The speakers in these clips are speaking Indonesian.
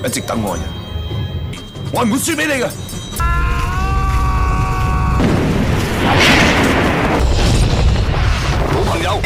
一直等我嘅人，我係唔會輸俾你嘅。老朋友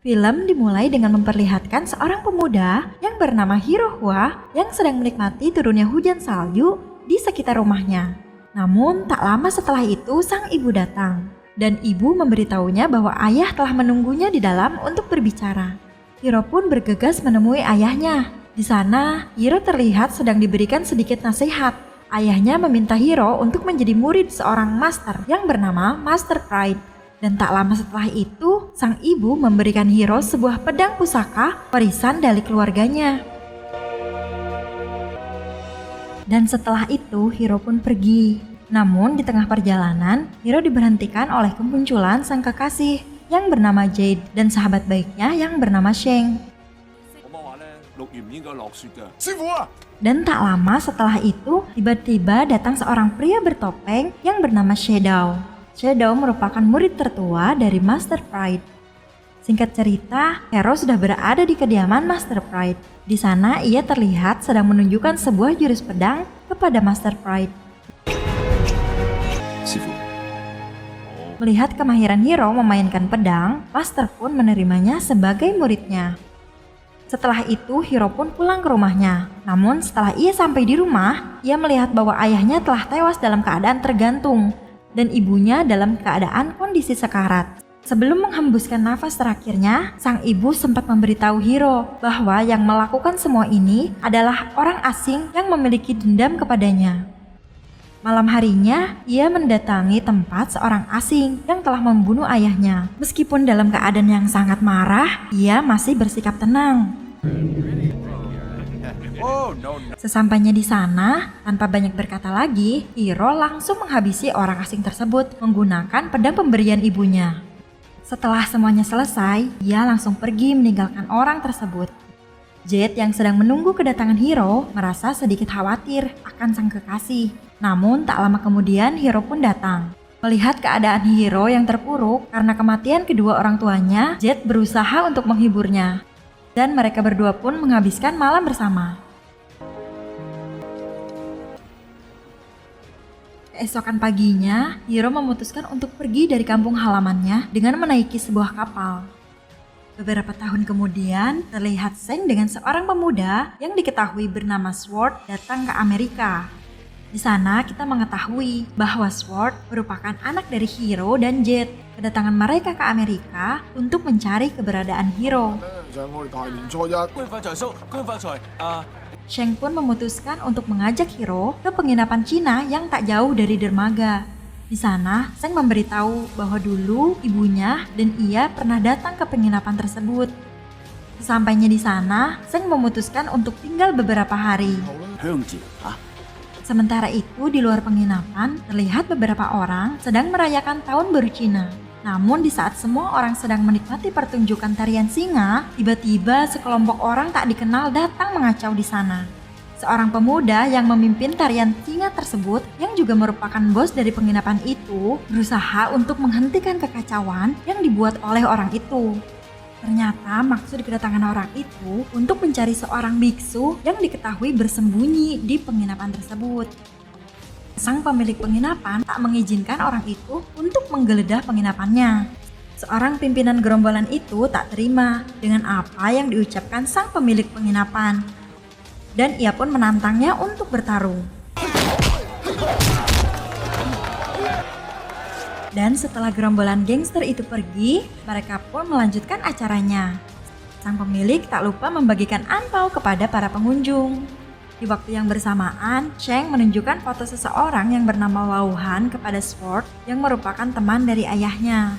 ，Film dimulai dengan memperlihatkan seorang pemuda yang bernama Hiro Hua yang sedang menikmati turunnya hujan salju di sekitar rumahnya. Namun tak lama setelah itu sang ibu datang dan ibu memberitahunya bahwa ayah telah menunggunya di dalam untuk berbicara. Hiro pun bergegas menemui ayahnya. Di sana, Hiro terlihat sedang diberikan sedikit nasihat. Ayahnya meminta Hiro untuk menjadi murid seorang master yang bernama Master Pride. Dan tak lama setelah itu, sang ibu memberikan Hiro sebuah pedang pusaka warisan dari keluarganya. Dan setelah itu, Hiro pun pergi. Namun di tengah perjalanan, Hiro diberhentikan oleh kemunculan sang kekasih yang bernama Jade dan sahabat baiknya yang bernama Sheng. Dan tak lama setelah itu, tiba-tiba datang seorang pria bertopeng yang bernama Shadow. Shadow merupakan murid tertua dari Master Pride. Singkat cerita, Hiro sudah berada di kediaman Master Pride. Di sana ia terlihat sedang menunjukkan sebuah jurus pedang kepada Master Pride. Melihat kemahiran Hiro memainkan pedang, Master pun menerimanya sebagai muridnya. Setelah itu, Hiro pun pulang ke rumahnya. Namun setelah ia sampai di rumah, ia melihat bahwa ayahnya telah tewas dalam keadaan tergantung dan ibunya dalam keadaan kondisi sekarat. Sebelum menghembuskan nafas terakhirnya, sang ibu sempat memberitahu Hiro bahwa yang melakukan semua ini adalah orang asing yang memiliki dendam kepadanya. Malam harinya, ia mendatangi tempat seorang asing yang telah membunuh ayahnya. Meskipun dalam keadaan yang sangat marah, ia masih bersikap tenang. Sesampainya di sana, tanpa banyak berkata lagi, Hiro langsung menghabisi orang asing tersebut menggunakan pedang pemberian ibunya. Setelah semuanya selesai, ia langsung pergi meninggalkan orang tersebut. Jade yang sedang menunggu kedatangan Hiro merasa sedikit khawatir akan sang kekasih. Namun tak lama kemudian Hiro pun datang. Melihat keadaan Hiro yang terpuruk karena kematian kedua orang tuanya, Jade berusaha untuk menghiburnya. Dan mereka berdua pun menghabiskan malam bersama. Keesokan paginya, Hiro memutuskan untuk pergi dari kampung halamannya dengan menaiki sebuah kapal. Beberapa tahun kemudian, terlihat Sheng dengan seorang pemuda yang diketahui bernama Sword datang ke Amerika. Di sana kita mengetahui bahwa Sword merupakan anak dari Hiro dan Jade. Kedatangan mereka ke Amerika untuk mencari keberadaan Hiro. Sheng pun memutuskan untuk mengajak Hiro ke penginapan Cina yang tak jauh dari dermaga. Di sana, Sheng memberitahu bahwa dulu ibunya dan ia pernah datang ke penginapan tersebut. Sesampainya di sana, Sheng memutuskan untuk tinggal beberapa hari. Sementara itu, di luar penginapan, terlihat beberapa orang sedang merayakan Tahun Baru Cina. Namun di saat semua orang sedang menikmati pertunjukan tarian singa, tiba-tiba sekelompok orang tak dikenal datang mengacau di sana. Seorang pemuda yang memimpin tarian singa tersebut, yang juga merupakan bos dari penginapan itu, berusaha untuk menghentikan kekacauan yang dibuat oleh orang itu. Ternyata maksud kedatangan orang itu untuk mencari seorang biksu yang diketahui bersembunyi di penginapan tersebut. Sang pemilik penginapan tak mengizinkan orang itu untuk menggeledah penginapannya. Seorang pimpinan gerombolan itu tak terima dengan apa yang diucapkan sang pemilik penginapan. Dan ia pun menantangnya untuk bertarung. Dan setelah gerombolan gangster itu pergi, mereka pun melanjutkan acaranya. Sang pemilik tak lupa membagikan angpau kepada para pengunjung. Di waktu yang bersamaan, Sheng menunjukkan foto seseorang yang bernama Lauhan kepada Sword yang merupakan teman dari ayahnya.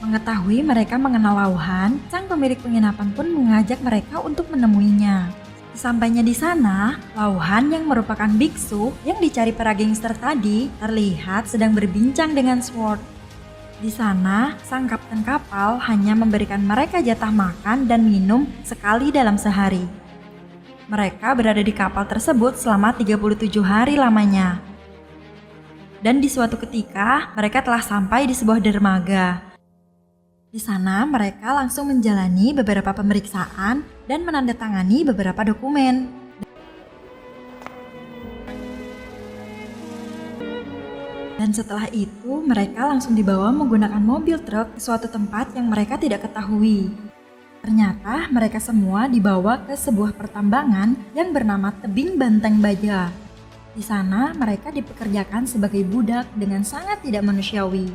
Mengetahui mereka mengenal Lauhan, sang pemilik penginapan pun mengajak mereka untuk menemuinya. Sesampainya di sana, Lauhan yang merupakan biksu yang dicari para gangster tadi terlihat sedang berbincang dengan Sword. Di sana, sang kapten kapal hanya memberikan mereka jatah makan dan minum sekali dalam sehari. Mereka berada di kapal tersebut selama 37 hari lamanya. Dan di suatu ketika, mereka telah sampai di sebuah dermaga. Di sana, mereka langsung menjalani beberapa pemeriksaan dan menandatangani beberapa dokumen. Dan setelah itu, mereka langsung dibawa menggunakan mobil truk ke suatu tempat yang mereka tidak ketahui. Ternyata mereka semua dibawa ke sebuah pertambangan yang bernama Tebing Banteng Baja. Di sana, mereka dipekerjakan sebagai budak dengan sangat tidak manusiawi.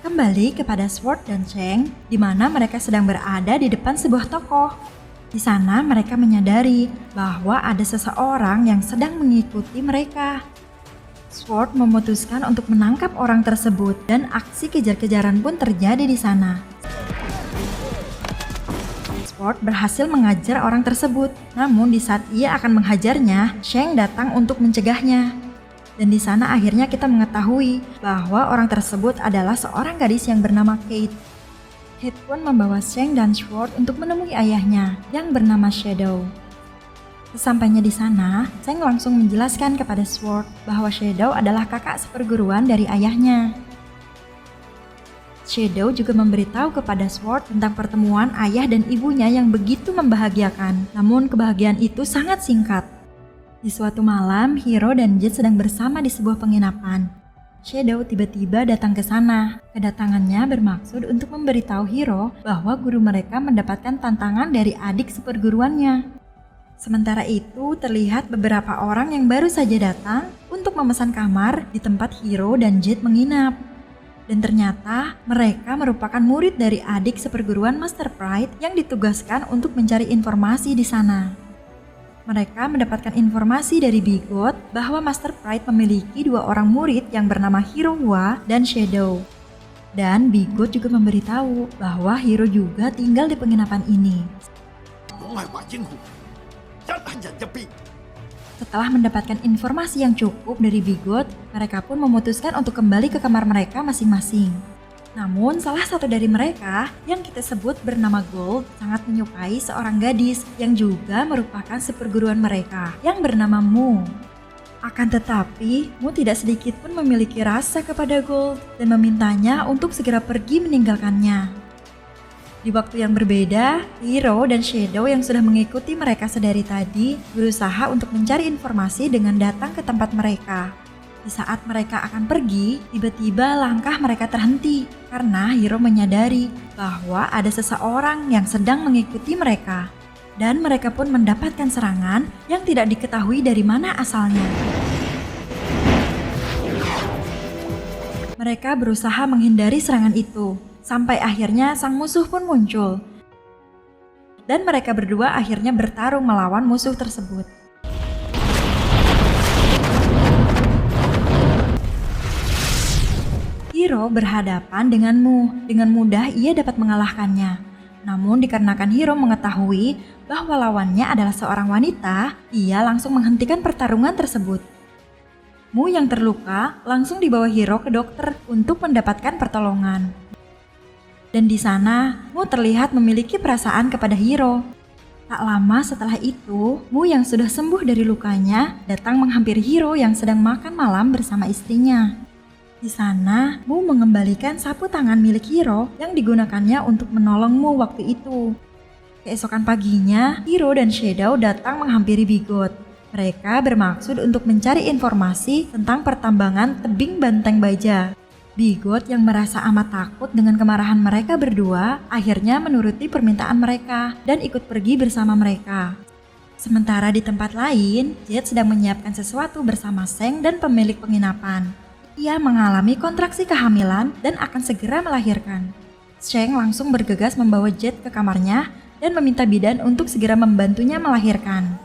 Kembali kepada Sword dan Cheng, di mana mereka sedang berada di depan sebuah toko. Di sana, mereka menyadari bahwa ada seseorang yang sedang mengikuti mereka. Sword memutuskan untuk menangkap orang tersebut dan aksi kejar-kejaran pun terjadi di sana. Sword berhasil mengajar orang tersebut, namun di saat ia akan menghajarnya, Sheng datang untuk mencegahnya. Dan di sana akhirnya kita mengetahui bahwa orang tersebut adalah seorang gadis yang bernama Kate. Kate pun membawa Sheng dan Sword untuk menemui ayahnya yang bernama Shadow. Sesampainya di sana, Cheng langsung menjelaskan kepada Sword bahwa Shadow adalah kakak seperguruan dari ayahnya. Shadow juga memberitahu kepada Sword tentang pertemuan ayah dan ibunya yang begitu membahagiakan, namun kebahagiaan itu sangat singkat. Di suatu malam, Hiro dan Jet sedang bersama di sebuah penginapan. Shadow tiba-tiba datang ke sana. Kedatangannya bermaksud untuk memberitahu Hiro bahwa guru mereka mendapatkan tantangan dari adik seperguruannya. Sementara itu, terlihat beberapa orang yang baru saja datang untuk memesan kamar di tempat Hiro dan Jet menginap. Dan ternyata mereka merupakan murid dari adik seperguruan Master Pride yang ditugaskan untuk mencari informasi di sana. Mereka mendapatkan informasi dari Bigot bahwa Master Pride memiliki 2 orang murid yang bernama Hiro Hua dan Shadow. Dan Bigot juga memberitahu bahwa Hiro juga tinggal di penginapan ini. Setelah mendapatkan informasi yang cukup dari Bigot, mereka pun memutuskan untuk kembali ke kamar mereka masing-masing. Namun salah satu dari mereka yang kita sebut bernama Gold sangat menyukai seorang gadis yang juga merupakan seperguruan mereka yang bernama Mu. Akan tetapi, Mu tidak sedikit pun memiliki rasa kepada Gold dan memintanya untuk segera pergi meninggalkannya. Di waktu yang berbeda, Hiro dan Shadow yang sudah mengikuti mereka sedari tadi berusaha untuk mencari informasi dengan datang ke tempat mereka. Di saat mereka akan pergi, tiba-tiba langkah mereka terhenti karena Hiro menyadari bahwa ada seseorang yang sedang mengikuti mereka. Dan mereka pun mendapatkan serangan yang tidak diketahui dari mana asalnya. Mereka berusaha menghindari serangan itu. Sampai akhirnya sang musuh pun muncul. Dan mereka berdua akhirnya bertarung melawan musuh tersebut. Hiro berhadapan dengan Mu. Dengan mudah ia dapat mengalahkannya. Namun dikarenakan Hiro mengetahui bahwa lawannya adalah seorang wanita, ia langsung menghentikan pertarungan tersebut. Mu yang terluka langsung dibawa Hiro ke dokter untuk mendapatkan pertolongan. Dan di sana, Mu terlihat memiliki perasaan kepada Hiro. Tak lama setelah itu, Mu yang sudah sembuh dari lukanya datang menghampiri Hiro yang sedang makan malam bersama istrinya. Di sana, Mu mengembalikan sapu tangan milik Hiro yang digunakannya untuk menolong Mu waktu itu. Keesokan paginya, Hiro dan Shadow datang menghampiri Bigot. Mereka bermaksud untuk mencari informasi tentang pertambangan Tebing Banteng Baja. Bigot yang merasa amat takut dengan kemarahan mereka berdua akhirnya menuruti permintaan mereka dan ikut pergi bersama mereka. Sementara di tempat lain, Jet sedang menyiapkan sesuatu bersama Sheng dan pemilik penginapan. Ia mengalami kontraksi kehamilan dan akan segera melahirkan. Sheng langsung bergegas membawa Jet ke kamarnya dan meminta bidan untuk segera membantunya melahirkan.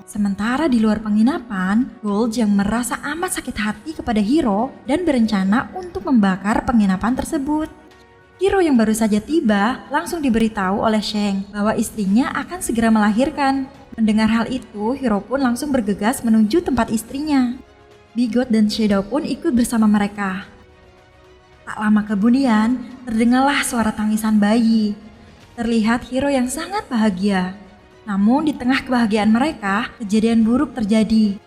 Sementara di luar penginapan, Gold yang merasa amat sakit hati kepada Hiro dan berencana untuk membakar penginapan tersebut. Hiro yang baru saja tiba langsung diberitahu oleh Sheng bahwa istrinya akan segera melahirkan. Mendengar hal itu, Hiro pun langsung bergegas menuju tempat istrinya. Bigot dan Shadow pun ikut bersama mereka. Tak lama kemudian, terdengarlah suara tangisan bayi. Terlihat Hiro yang sangat bahagia. Namun di tengah kebahagiaan mereka, kejadian buruk terjadi.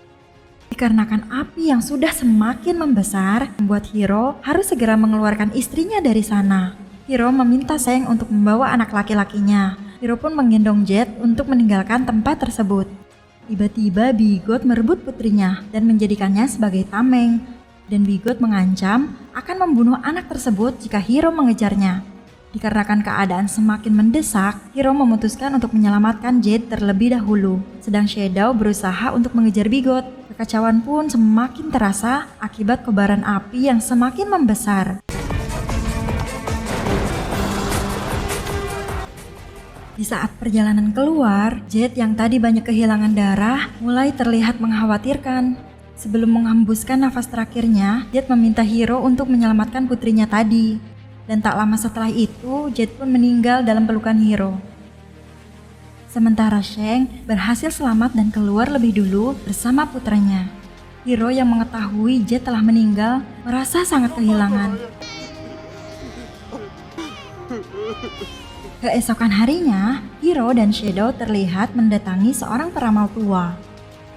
Dikarenakan api yang sudah semakin membesar, membuat Hiro harus segera mengeluarkan istrinya dari sana. Hiro meminta Sheng untuk membawa anak laki-lakinya. Hiro pun menggendong Jet untuk meninggalkan tempat tersebut. Tiba-tiba Bigot merebut putrinya dan menjadikannya sebagai tameng. Dan Bigot mengancam akan membunuh anak tersebut jika Hiro mengejarnya. Dikarenakan keadaan semakin mendesak, Hiro memutuskan untuk menyelamatkan Jet terlebih dahulu. Sedang Shadow berusaha untuk mengejar Bigot. Kekacauan pun semakin terasa akibat kobaran api yang semakin membesar. Di saat perjalanan keluar, Jet yang tadi banyak kehilangan darah mulai terlihat mengkhawatirkan. Sebelum menghembuskan nafas terakhirnya, Jet meminta Hiro untuk menyelamatkan putrinya tadi. Dan tak lama setelah itu, Jet pun meninggal dalam pelukan Hiro. Sementara Sheng berhasil selamat dan keluar lebih dulu bersama putranya. Hiro yang mengetahui Jet telah meninggal merasa sangat kehilangan. Keesokan harinya, Hiro dan Shadow terlihat mendatangi seorang peramal tua.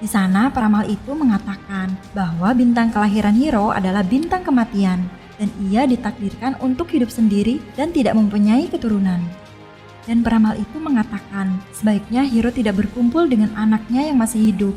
Di sana peramal itu mengatakan bahwa bintang kelahiran Hiro adalah bintang kematian dan ia ditakdirkan untuk hidup sendiri dan tidak mempunyai keturunan. Dan peramal itu mengatakan sebaiknya Hiro tidak berkumpul dengan anaknya yang masih hidup.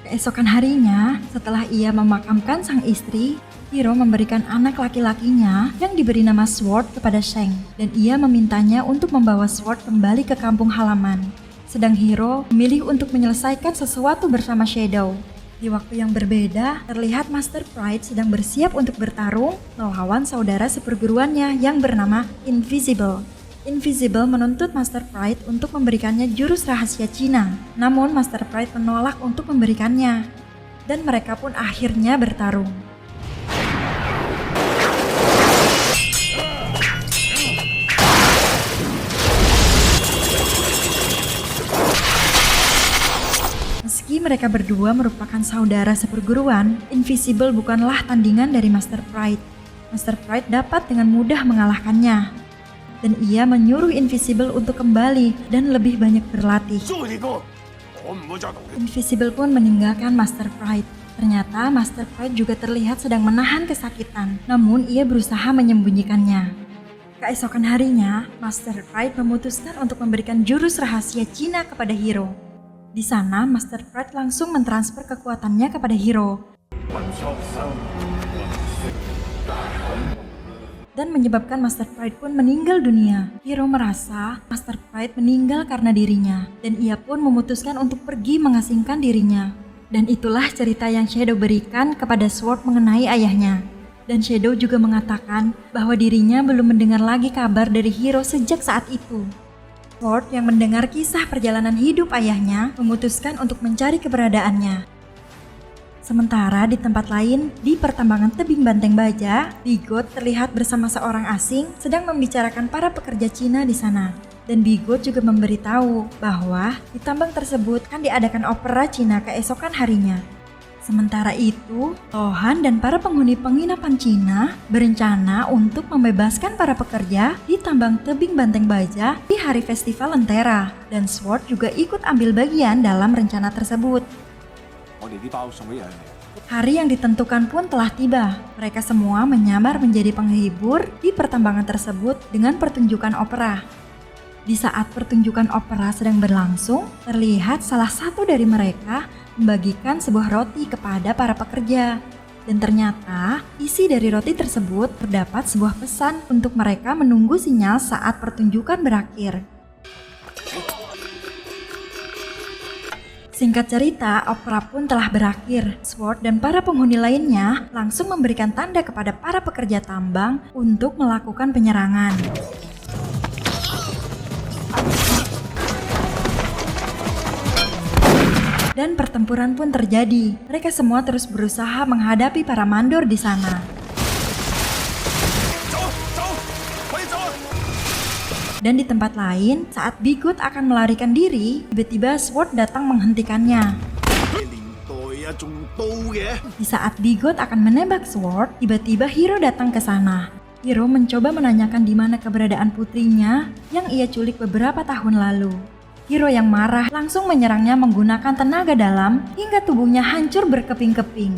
Keesokan harinya, setelah ia memakamkan sang istri, Hiro memberikan anak laki-lakinya yang diberi nama Sword kepada Sheng dan ia memintanya untuk membawa Sword kembali ke kampung halaman. Sedang Hiro memilih untuk menyelesaikan sesuatu bersama Shadow. Di waktu yang berbeda, terlihat Master Pride sedang bersiap untuk bertarung melawan saudara seperguruannya yang bernama Invisible. Invisible menuntut Master Pride untuk memberikannya jurus rahasia Cina. Namun Master Pride menolak untuk memberikannya. Dan mereka pun akhirnya bertarung. Meski mereka berdua merupakan saudara seperguruan, Invisible bukanlah tandingan dari Master Pride. Master Pride dapat dengan mudah mengalahkannya. Dan ia menyuruh Invisible untuk kembali dan lebih banyak berlatih. Invisible pun meninggalkan Master Pride. Ternyata Master Pride juga terlihat sedang menahan kesakitan, namun ia berusaha menyembunyikannya. Keesokan harinya, Master Pride memutuskan untuk memberikan jurus rahasia Cina kepada Hiro. Di sana, Master Pride langsung mentransfer kekuatannya kepada Hiro dan menyebabkan Master Pride pun meninggal dunia. Hiro merasa Master Pride meninggal karena dirinya dan ia pun memutuskan untuk pergi mengasingkan dirinya. Dan itulah cerita yang Shadow berikan kepada Sword mengenai ayahnya. Dan Shadow juga mengatakan bahwa dirinya belum mendengar lagi kabar dari Hiro sejak saat itu. Sword yang mendengar kisah perjalanan hidup ayahnya memutuskan untuk mencari keberadaannya. Sementara di tempat lain, di pertambangan tebing Banteng Baja, Bigot terlihat bersama seorang asing sedang membicarakan para pekerja Cina di sana. Dan Bigot juga memberitahu bahwa di tambang tersebut akan diadakan opera Cina keesokan harinya. Sementara itu, Lohan dan para penghuni penginapan Cina berencana untuk membebaskan para pekerja di tambang tebing Banteng Baja di hari festival Lentera. Dan Sword juga ikut ambil bagian dalam rencana tersebut. Hari yang ditentukan pun telah tiba. Mereka semua menyamar menjadi penghibur di pertambangan tersebut dengan pertunjukan opera. Di saat pertunjukan opera sedang berlangsung, terlihat salah satu dari mereka membagikan sebuah roti kepada para pekerja. Dan ternyata isi dari roti tersebut terdapat sebuah pesan untuk mereka menunggu sinyal saat pertunjukan berakhir. Singkat cerita, opera pun telah berakhir. Sword dan para penghuni lainnya langsung memberikan tanda kepada para pekerja tambang untuk melakukan penyerangan. Dan pertempuran pun terjadi. Mereka semua terus berusaha menghadapi para mandor di sana. Dan di tempat lain, saat Bigot akan melarikan diri, tiba-tiba Sword datang menghentikannya. Di saat Bigot akan menembak Sword, tiba-tiba Hiro datang ke sana. Hiro mencoba menanyakan di mana keberadaan putrinya yang ia culik beberapa tahun lalu. Hiro yang marah langsung menyerangnya menggunakan tenaga dalam hingga tubuhnya hancur berkeping-keping.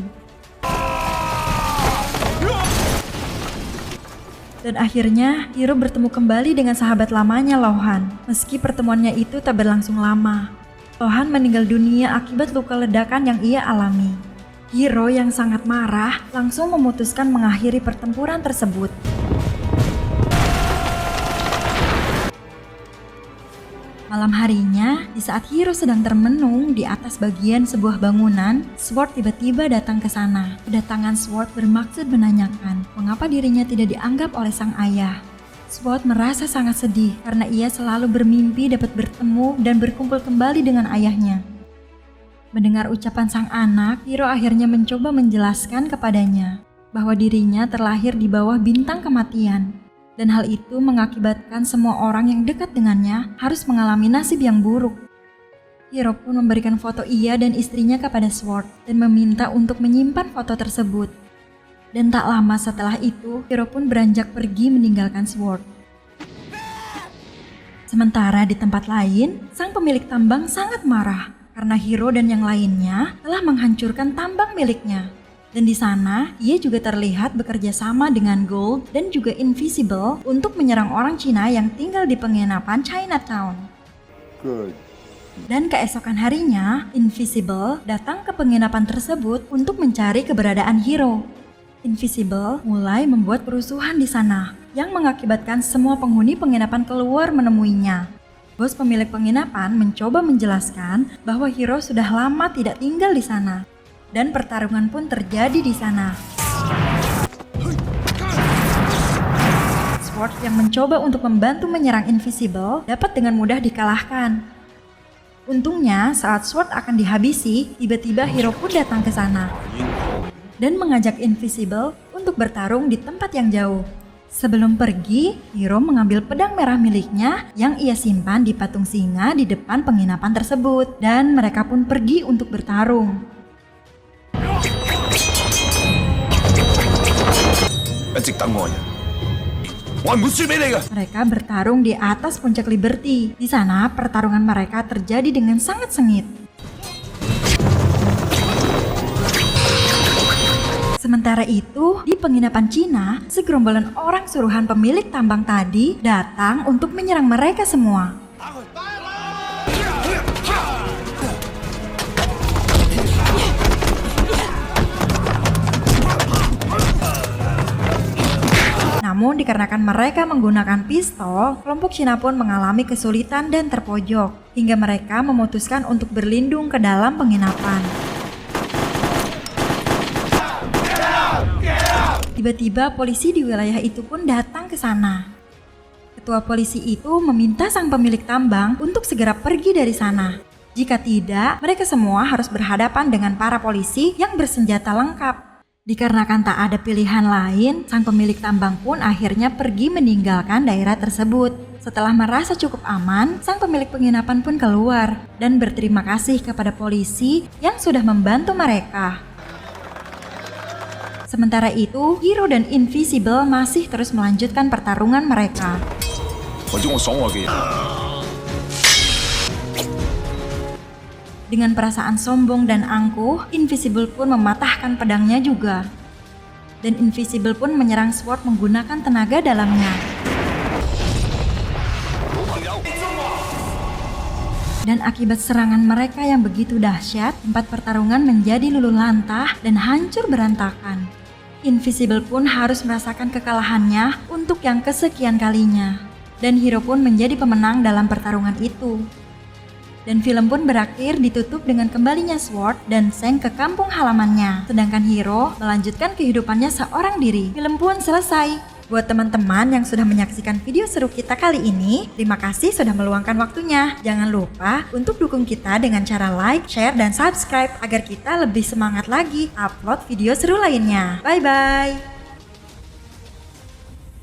Dan akhirnya Hiro bertemu kembali dengan sahabat lamanya Lohan. Meski pertemuannya itu tak berlangsung lama, Lohan meninggal dunia akibat luka ledakan yang ia alami. Hiro yang sangat marah langsung memutuskan mengakhiri pertempuran tersebut. Malam harinya, di saat Hiro sedang termenung di atas bagian sebuah bangunan, Sword tiba-tiba datang ke sana. Kedatangan Sword bermaksud menanyakan mengapa dirinya tidak dianggap oleh sang ayah. Sword merasa sangat sedih karena ia selalu bermimpi dapat bertemu dan berkumpul kembali dengan ayahnya. Mendengar ucapan sang anak, Hiro akhirnya mencoba menjelaskan kepadanya bahwa dirinya terlahir di bawah bintang kematian. Dan hal itu mengakibatkan semua orang yang dekat dengannya harus mengalami nasib yang buruk. Hiro pun memberikan foto ia dan istrinya kepada Sword dan meminta untuk menyimpan foto tersebut. Dan tak lama setelah itu, Hiro pun beranjak pergi meninggalkan Sword. Sementara di tempat lain, sang pemilik tambang sangat marah karena Hiro dan yang lainnya telah menghancurkan tambang miliknya. Dan di sana, ia juga terlihat bekerja sama dengan Gold dan juga Invisible untuk menyerang orang Cina yang tinggal di penginapan Chinatown. Good. Dan keesokan harinya, Invisible datang ke penginapan tersebut untuk mencari keberadaan Hiro. Invisible mulai membuat kerusuhan di sana yang mengakibatkan semua penghuni penginapan keluar menemuinya. Bos pemilik penginapan mencoba menjelaskan bahwa Hiro sudah lama tidak tinggal di sana. Dan pertarungan pun terjadi di sana. Sword yang mencoba untuk membantu menyerang Invisible dapat dengan mudah dikalahkan. Untungnya saat Sword akan dihabisi, tiba-tiba Hiro pun datang ke sana dan mengajak Invisible untuk bertarung di tempat yang jauh. Sebelum pergi, Hiro mengambil pedang merah miliknya yang ia simpan di patung singa di depan penginapan tersebut dan mereka pun pergi untuk bertarung. Mereka bertarung di atas puncak Liberty. Di sana pertarungan mereka terjadi dengan sangat sengit. Sementara itu, di penginapan Cina, segerombolan orang suruhan pemilik tambang tadi datang untuk menyerang mereka semua. Namun dikarenakan mereka menggunakan pistol, kelompok Cina pun mengalami kesulitan dan terpojok, hingga mereka memutuskan untuk berlindung ke dalam penginapan. Tiba-tiba polisi di wilayah itu pun datang ke sana. Ketua polisi itu meminta sang pemilik tambang untuk segera pergi dari sana. Jika tidak, mereka semua harus berhadapan dengan para polisi yang bersenjata lengkap. Dikarenakan tak ada pilihan lain, sang pemilik tambang pun akhirnya pergi meninggalkan daerah tersebut. Setelah merasa cukup aman, sang pemilik penginapan pun keluar dan berterima kasih kepada polisi yang sudah membantu mereka. Sementara itu, Hiro dan Invisible masih terus melanjutkan pertarungan mereka. Dengan perasaan sombong dan angkuh, Invisible pun mematahkan pedangnya juga. Dan Invisible pun menyerang Sword menggunakan tenaga dalamnya. Dan akibat serangan mereka yang begitu dahsyat, tempat pertarungan menjadi luluh lantah dan hancur berantakan. Invisible pun harus merasakan kekalahannya untuk yang kesekian kalinya. Dan Hiro pun menjadi pemenang dalam pertarungan itu. Dan film pun berakhir ditutup dengan kembalinya Sword dan Seng ke kampung halamannya. Sedangkan Hiro melanjutkan kehidupannya seorang diri. Film pun selesai. Buat teman-teman yang sudah menyaksikan video seru kita kali ini, terima kasih sudah meluangkan waktunya. Jangan lupa untuk dukung kita dengan cara like, share, dan subscribe agar kita lebih semangat lagi upload video seru lainnya. Bye-bye!